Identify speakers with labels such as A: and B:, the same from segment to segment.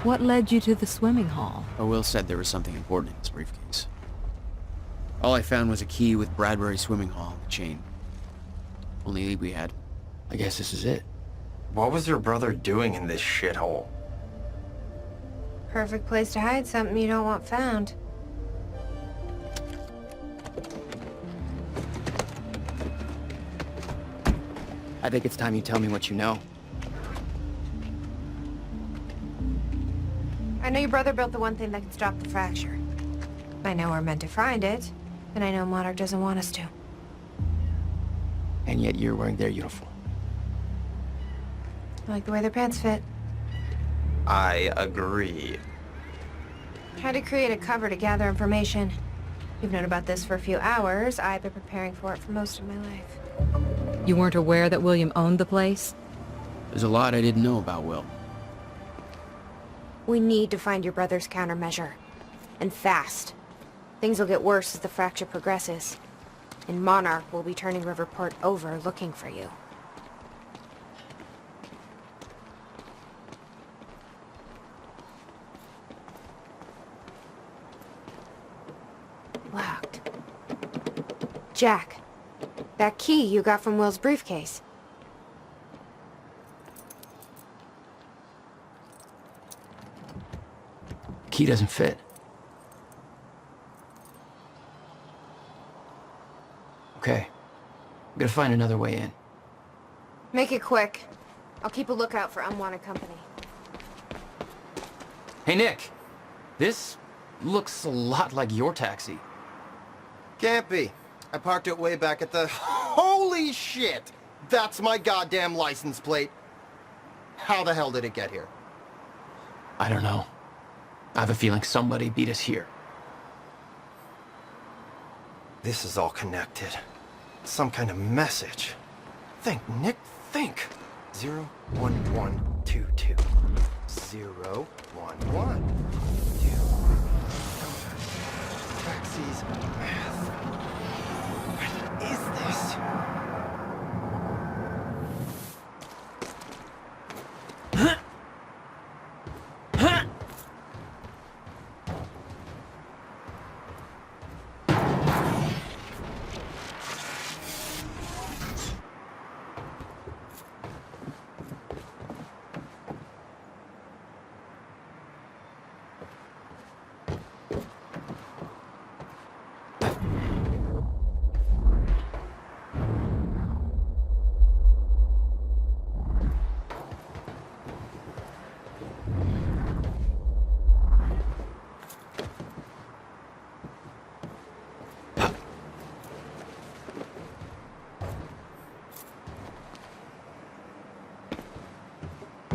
A: What led you to the swimming hall?
B: Oh, Will said there was something important in his briefcase. All I found was a key with Bradbury Swimming Hall on the chain. Only lead we had. I guess this is it.
C: What was your brother doing in this shithole?
D: Perfect place to hide something you don't want found.
B: I think it's time you tell me what you know.
D: I know your brother built the one thing that can stop the fracture. I know we're meant to find it, and I know Monarch doesn't want us to.
B: And yet you're wearing their uniform.
D: I like the way their pants fit.
C: I agree.
D: Had to create a cover to gather information. You've known about this for a few hours. I've been preparing for it for most of my life.
A: You weren't aware that William owned the place?
B: There's a lot I didn't know about Will.
D: We need to find your brother's countermeasure. And fast. Things will get worse as the fracture progresses. And Monarch will be turning Riverport over looking for you. Locked. Jack. That key you got from Will's briefcase.
B: Key doesn't fit. Okay. I'm gonna find another way in.
D: Make it quick. I'll keep a lookout for unwanted company.
B: Hey, Nick. This looks a lot like your taxi.
E: Can't be. I parked it way back at the... Holy shit! That's my goddamn license plate. How the hell did it get here?
B: I don't know. I have a feeling somebody beat us here.
E: This is all connected. Some kind of message. Think, Nick, think. 01122. 01122. Taxis. Math. What is this?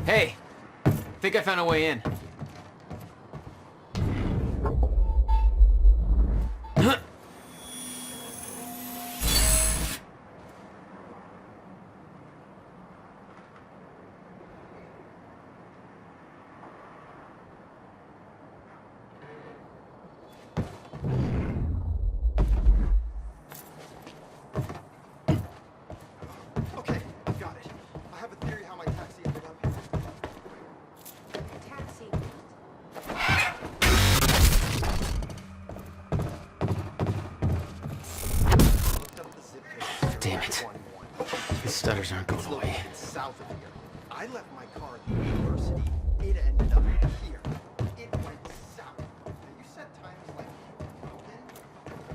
B: Hey! Think I found a way in.
E: Okay, I've got it. I have a theory how my taxi ended up here.
D: Taxi.
E: Looked up the zip code.
B: Damn it.
E: 01122.
B: These stutters aren't going
E: It's
B: away.
E: located south of here. I left my car at the university. It ended up here. It went south. Now, you said time is like broken.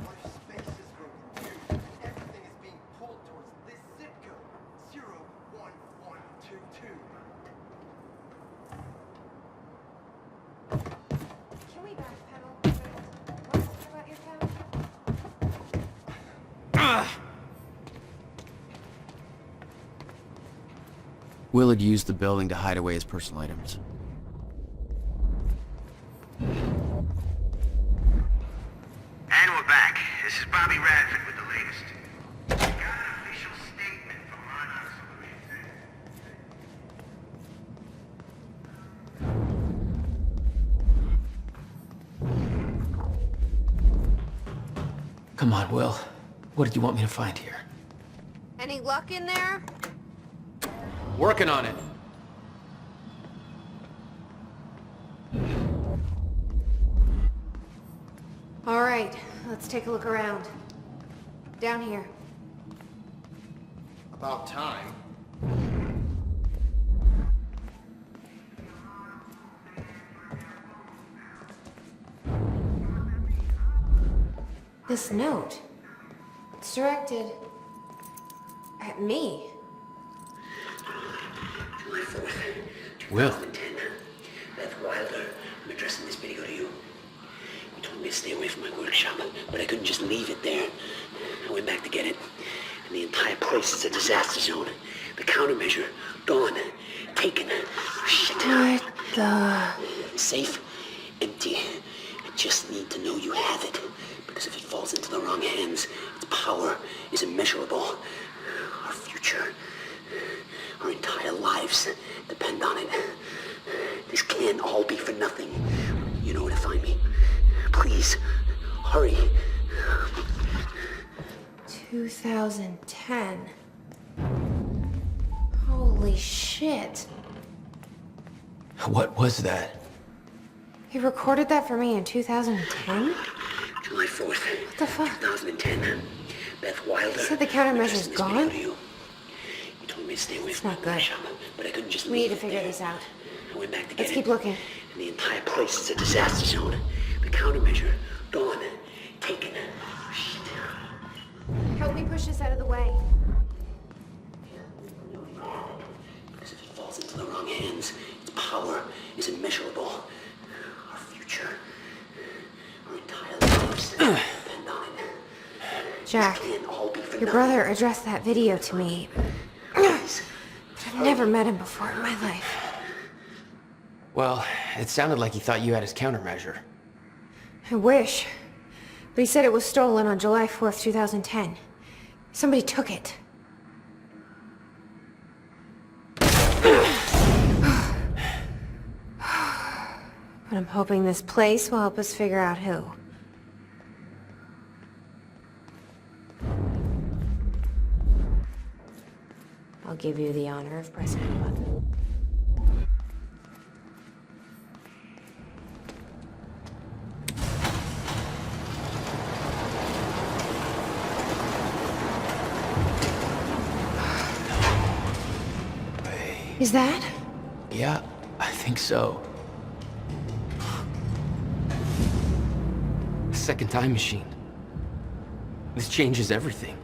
E: What if space is broken too? And everything is being pulled towards this zip code. 01122.
D: Can we backpedal? What about your couch?
B: Will had used the building to hide away his personal items.
F: And we're back. This is Bobby Radford with the latest. Got an official statement from Monarch's
B: Come on, Will. What did you want me to find here?
D: Any luck in there?
B: Working on it.
D: All right, let's take a look around. Down here.
E: About time.
D: This note. It's directed at me.
G: July 4th,
B: Will.
G: 2010. Beth Wilder, I'm addressing this video to you. You told me to stay away from my workshop, but I couldn't just leave it there. I went back to get it, and the entire place is a disaster zone. The countermeasure, gone, taken. Shit.
D: What the...
G: Safe, empty. I just need to know you have it, because if it falls into the wrong hands, its power is immeasurable. Our future, our entire lives depend on it. This can't all be for nothing. You know where to find me. Please, hurry.
D: 2010. Holy shit.
B: What was that?
D: He recorded that for me in 2010?
G: July 4th.
D: What the fuck?
G: 2010. Beth Wilder.
D: You said the countermeasure's
G: I'm addressing this
D: gone?
G: video to you. You told me to stay away
D: It's
G: from
D: not
G: my
D: good.
G: workshop, but I couldn't just
D: We need
G: leave
D: to
G: it
D: figure
G: there.
D: this out.
G: I went back to get
D: Let's
G: it.
D: keep looking.
G: And the entire place is a disaster zone. The countermeasure, gone, taken. Shit.
D: Help me push this out of the way.
G: Because if it falls into the wrong hands, its power is immeasurable. Our future, our entire lives depend on it.
D: Jack,
G: This can't all be for
D: your
G: nothing.
D: brother addressed that video to me.
G: Please.
D: But I've never met him before in my life.
B: Well, it sounded like he thought you had his countermeasure.
D: I wish. But he said it was stolen on July 4th, 2010. Somebody took it. But I'm hoping this place will help us figure out who. I'll give you the honor of pressing the button. Is that?
B: Yeah, I think so. A second time machine. This changes everything.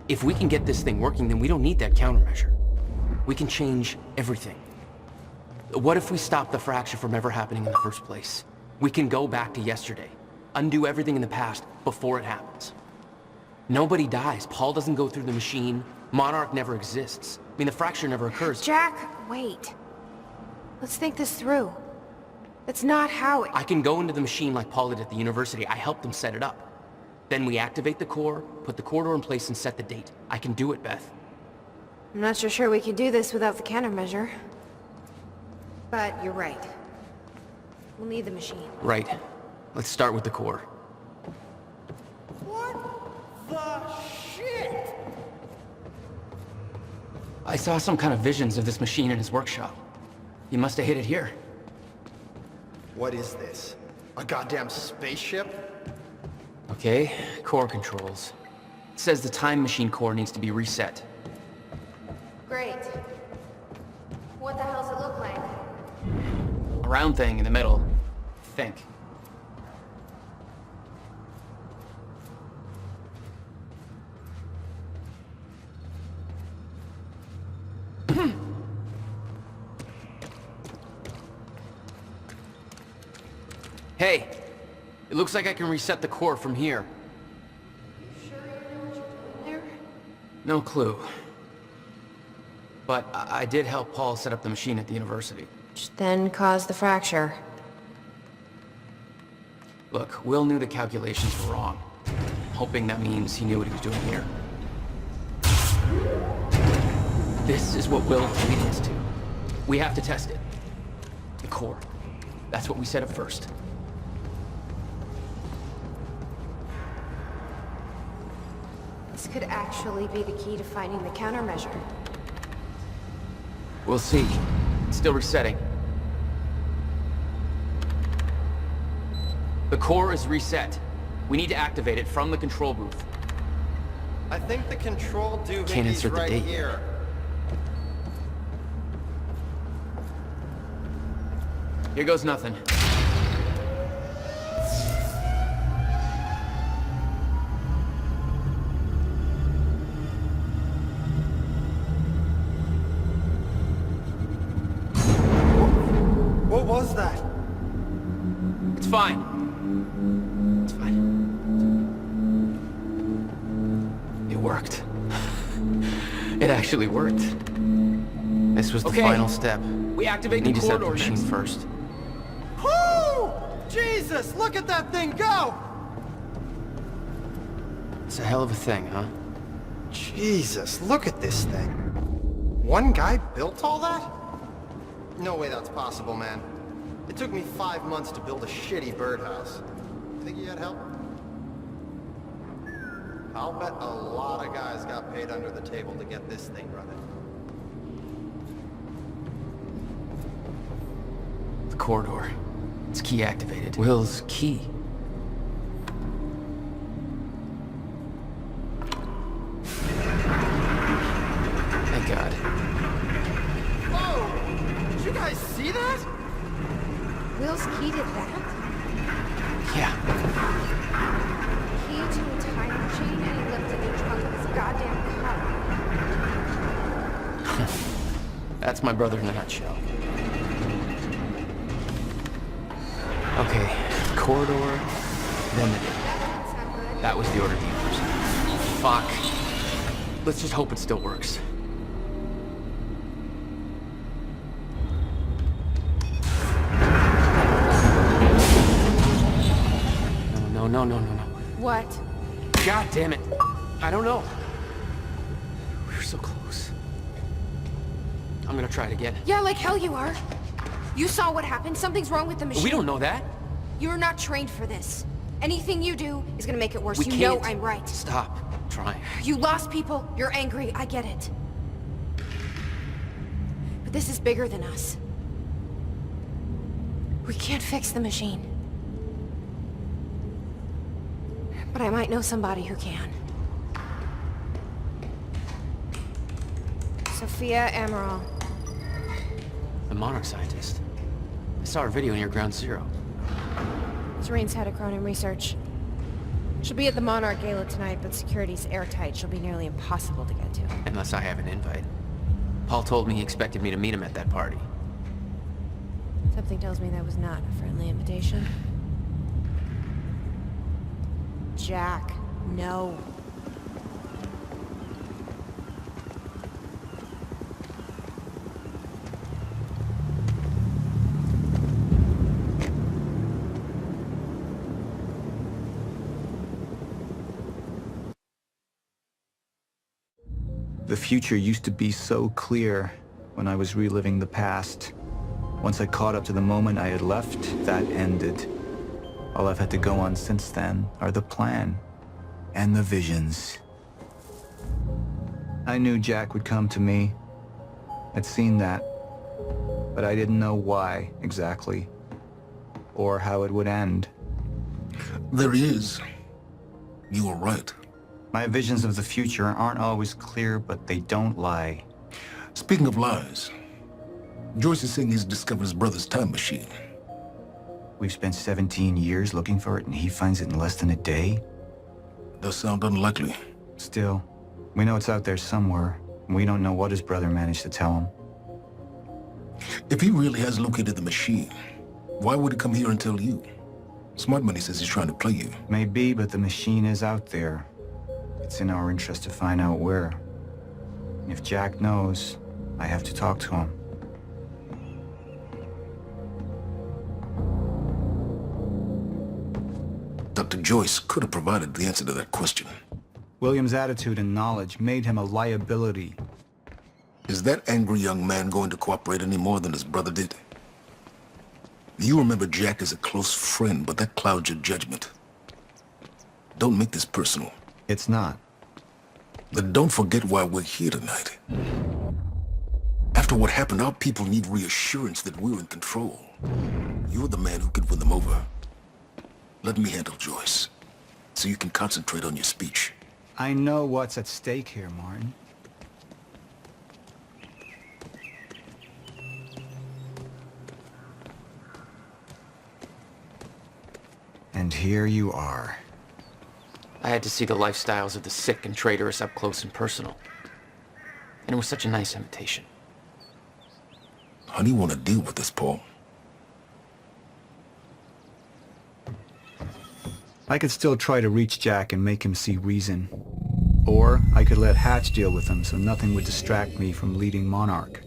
B: If we can get this thing working, then we don't need that countermeasure. We can change everything. What if we stop the fracture from ever happening in the first place? We can go back to yesterday, undo everything in the past before it happens. Nobody dies. Paul doesn't go through the machine. Monarch never exists. I mean, the fracture never occurs.
D: Jack, wait. Let's think this through. That's not how it...
B: I can go into the machine like Paul did at the university. I helped them set it up. Then we activate the core, put the corridor in place, and set the date. I can do it, Beth.
D: I'm not so sure we can do this without the countermeasure. But you're right. We'll need the machine.
B: Right. Let's start with the core.
E: What the shit?
B: I saw some kind of visions of this machine in his workshop. You must have hit it here.
E: What is this? A goddamn spaceship?
B: Okay, core controls. It says the time machine core needs to be reset.
D: Great. What the hell's it look like?
B: A round thing in the middle. I think. Hey, it looks like I can reset the core from here.
D: There?
B: No clue. But I did help Paul set up the machine at the university.
D: Which then caused the fracture.
B: Look, Will knew the calculations were wrong. Hoping that means he knew what he was doing here. This is what Will is leading us to. We have to test it. The core. That's what we set up first.
D: This could actually be the key to finding the countermeasure.
B: We'll see. It's still resetting. The core is reset. We need to activate it from the control booth.
E: I think the control
B: Can't
E: doohickeys
B: insert the
E: right
B: date.
E: here.
B: Here goes nothing.
E: What was that?
B: It's fine. It's fine. It worked. It actually worked.
C: This was the
B: Okay.
C: final step.
B: We activate
C: Need
B: the
C: to set the
B: corridor
C: machine
B: next.
C: first.
E: Whoo! Jesus, look at that thing go!
C: It's a hell of a thing, huh?
E: Jesus, look at this thing. One guy built all that? No way that's possible, man. It took me 5 months to build a shitty birdhouse. You think you had help? I'll bet a lot of guys got paid under the table to get this thing running.
B: The corridor. It's key activated. Will's key. Thank God.
E: Whoa! Did you guys see that?
D: Will's key did that?
B: Yeah.
D: Key to a time machine and he left in the trunk of his goddamn car.
B: That's my brother in a nutshell. Okay, corridor, then the date.
D: That's not good.
B: That was the order he used. Fuck. Let's just hope it still works. No.
D: What?
B: God damn it. I don't know. We were so close. I'm gonna try it again.
D: Yeah, like hell you are. You saw what happened. Something's wrong with the machine.
B: We don't know that.
D: You're not trained for this. Anything you do is gonna make it worse.
B: We
D: You
B: can't.
D: know I'm right.
B: Stop trying.
D: You lost people. You're angry. I get it. But this is bigger than us. We can't fix the machine. But I might know somebody who can. Sophia Amaral.
B: The Monarch scientist. I saw her video near Ground Zero.
D: Serene's head of Cronin Research. She'll be at the Monarch Gala tonight, but security's airtight. She'll be nearly impossible to get to.
B: Unless I have an invite. Paul told me he expected me to meet him at that party.
D: Something tells me that was not a friendly invitation. Jack, no.
H: The future used to be so clear when I was reliving the past. Once I caught up to the moment I had left, that ended. All I've had to go on since then are the plan and the visions. I knew Jack would come to me. I'd seen that, but I didn't know why exactly, or how it would end.
I: There he is. You were right.
H: My visions of the future aren't always clear, but they don't lie.
I: Speaking of lies, Joyce is saying he's discovered his brother's time machine.
H: We've spent 17 years looking for it, and he finds it in less than a day?
I: Does sound unlikely.
H: Still, we know it's out there somewhere, and we don't know what his brother managed to tell him.
I: If he really has located the machine, why would he come here and tell you? Smart Money says he's trying to play you.
H: Maybe, but the machine is out there. It's in our interest to find out where. If Jack knows, I have to talk to him.
I: Dr. Joyce could have provided the answer to that question.
H: William's attitude and knowledge made him a liability.
I: Is that angry young man going to cooperate any more than his brother did? You remember Jack as a close friend, but that clouds your judgment. Don't make this personal.
H: It's not.
I: Then don't forget why we're here tonight. After what happened, our people need reassurance that we're in control. You're the man who could win them over. Let me handle Joyce, so you can concentrate on your speech.
H: I know what's at stake here, Martin. And here you are.
B: I had to see the lifestyles of the sick and traitorous up close and personal. And it was such a nice invitation.
I: How do you want to deal with this, Paul?
H: I could still try to reach Jack and make him see reason. Or I could let Hatch deal with him so nothing would distract me from leading Monarch.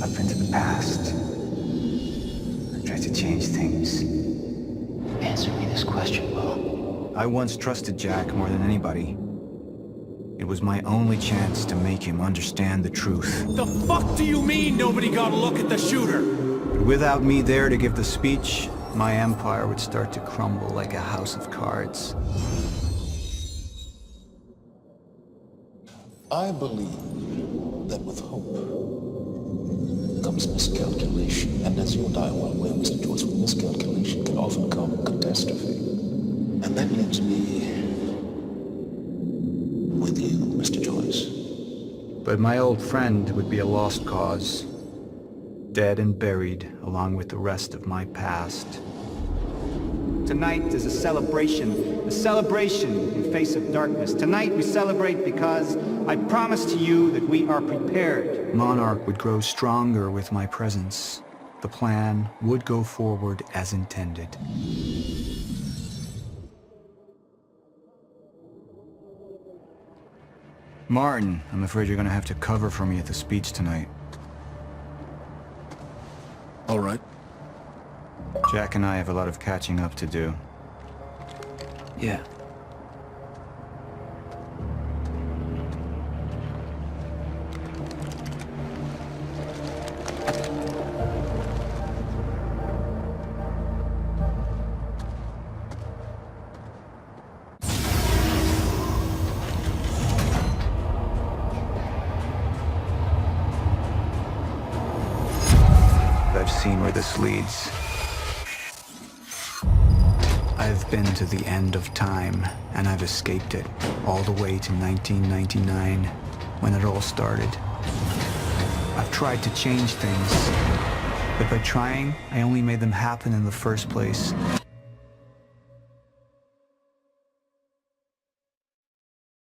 H: Up into the past. I tried to change things.
G: Answer me this question, Paul.
H: I once trusted Jack more than anybody. It was my only chance to make him understand the truth.
J: The fuck do you mean nobody got a look at the shooter?
H: But without me there to give the speech, my empire would start to crumble like a house of cards.
I: I believe that with hope comes miscalculation. And as you and I are well aware, Mr. Joyce, with miscalculation can often come catastrophe. And that leaves me with you, Mr. Joyce.
H: But my old friend would be a lost cause. Dead and buried, along with the rest of my past. Tonight is a celebration in face of darkness. Tonight we celebrate because I promise to you that we are prepared. Monarch would grow stronger with my presence. The plan would go forward as intended. Martin, I'm afraid you're gonna have to cover for me at the speech tonight.
I: All right.
H: Jack and I have a lot of catching up to do.
B: Yeah.
H: I've seen where this leads. I've been to the end of time, and I've escaped it, all the way to 1999, when it all started. I've tried to change things, but by trying, I only made them happen in the first place.